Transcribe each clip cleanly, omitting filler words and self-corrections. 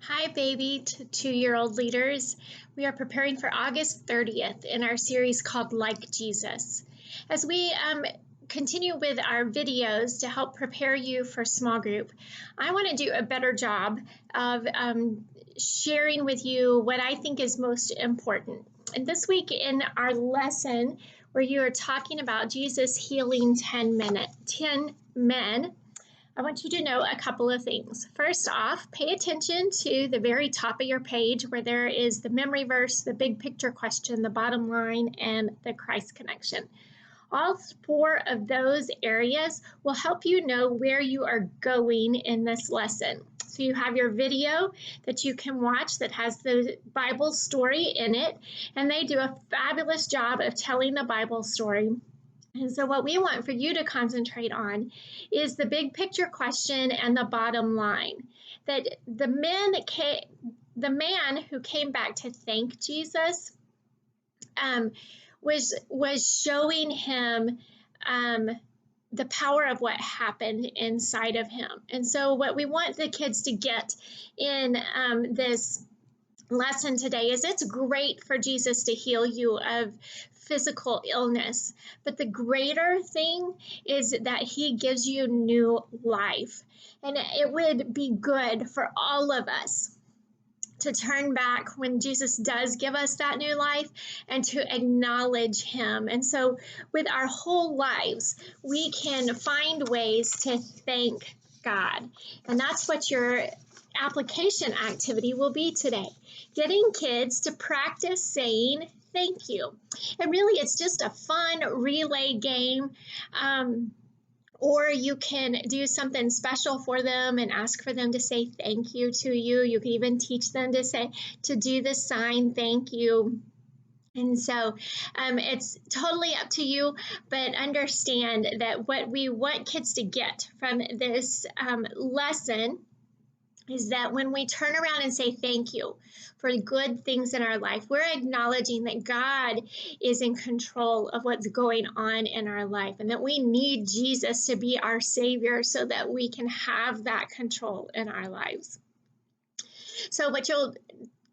Hi, baby, 2-year-old leaders. We are preparing for August 30th in our series called Like Jesus. As we continue with our videos to help prepare you for small group, I want to do a better job of sharing with you what I think is most important. And this week in our lesson, where you are talking about Jesus healing 10 men, I want you to know a couple of things. First off, pay attention to the very top of your page where there is the memory verse, the big picture question, the bottom line, and the Christ connection. All four of those areas will help you know where you are going in this lesson. So you have your video that you can watch that has the Bible story in it, and they do a fabulous job of telling the Bible story. And so what we want for you to concentrate on is the big picture question and the bottom line. That the man who came back to thank Jesus was showing him the power of what happened inside of him. And so what we want the kids to get in this lesson today is it's great for Jesus to heal you of physical illness, but the greater thing is that he gives you new life. And it would be good for all of us to turn back when Jesus does give us that new life and to acknowledge him. And so with our whole lives, we can find ways to thank God. And that's what your application activity will be today. Getting kids to practice saying thank you. And really, it's just a fun relay game. Or you can do something special for them and ask for them to say thank you to you. You can even teach them to do the sign thank you. And so it's totally up to you, but understand that what we want kids to get from this lesson is that when we turn around and say thank you for good things in our life, we're acknowledging that God is in control of what's going on in our life and that we need Jesus to be our Savior so that we can have that control in our lives. So what you'll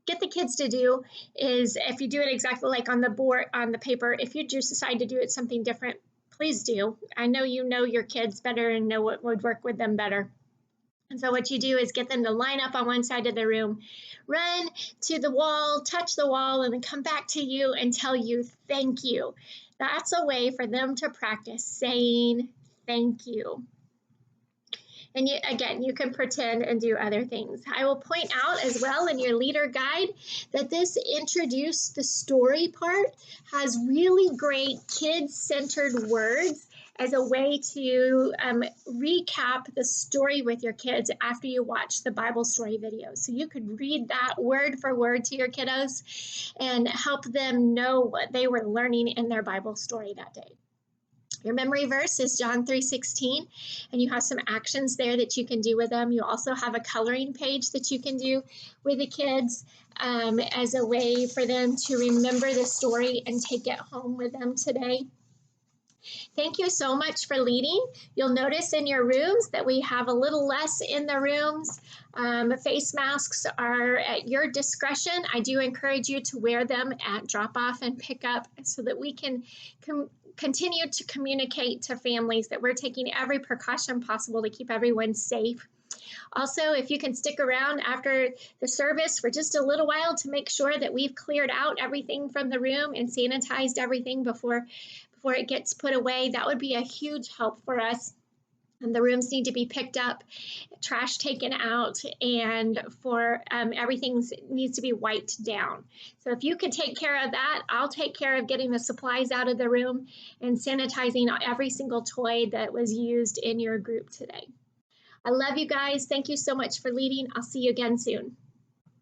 get the kids to do is, if you do it exactly like on the board, on the paper, if you just decide to do it something different, please do. I know you know your kids better and know what would work with them better. And so what you do is get them to line up on one side of the room, run to the wall, touch the wall, and then come back to you and tell you thank you. That's a way for them to practice saying thank you. And you can pretend and do other things. I will point out as well in your leader guide that this introduce the story part has really great kid-centered words as a way to recap the story with your kids after you watch the Bible story video. So you could read that word for word to your kiddos and help them know what they were learning in their Bible story that day. Your memory verse is John 3:16, and you have some actions there that you can do with them. You also have a coloring page that you can do with the kids as a way for them to remember the story and take it home with them today. Thank you so much for leading. You'll notice in your rooms that we have a little less in the rooms. Face masks are at your discretion. I do encourage you to wear them at drop-off and pick-up so that we can continue to communicate to families that we're taking every precaution possible to keep everyone safe. Also, if you can stick around after the service for just a little while to make sure that we've cleared out everything from the room and sanitized everything before it gets put away, that would be a huge help for us. And the rooms need to be picked up, trash taken out, and for everything needs to be wiped down. So if you could take care of that, I'll take care of getting the supplies out of the room and sanitizing every single toy that was used in your group today. I love you guys. Thank you so much for leading. I'll see you again soon.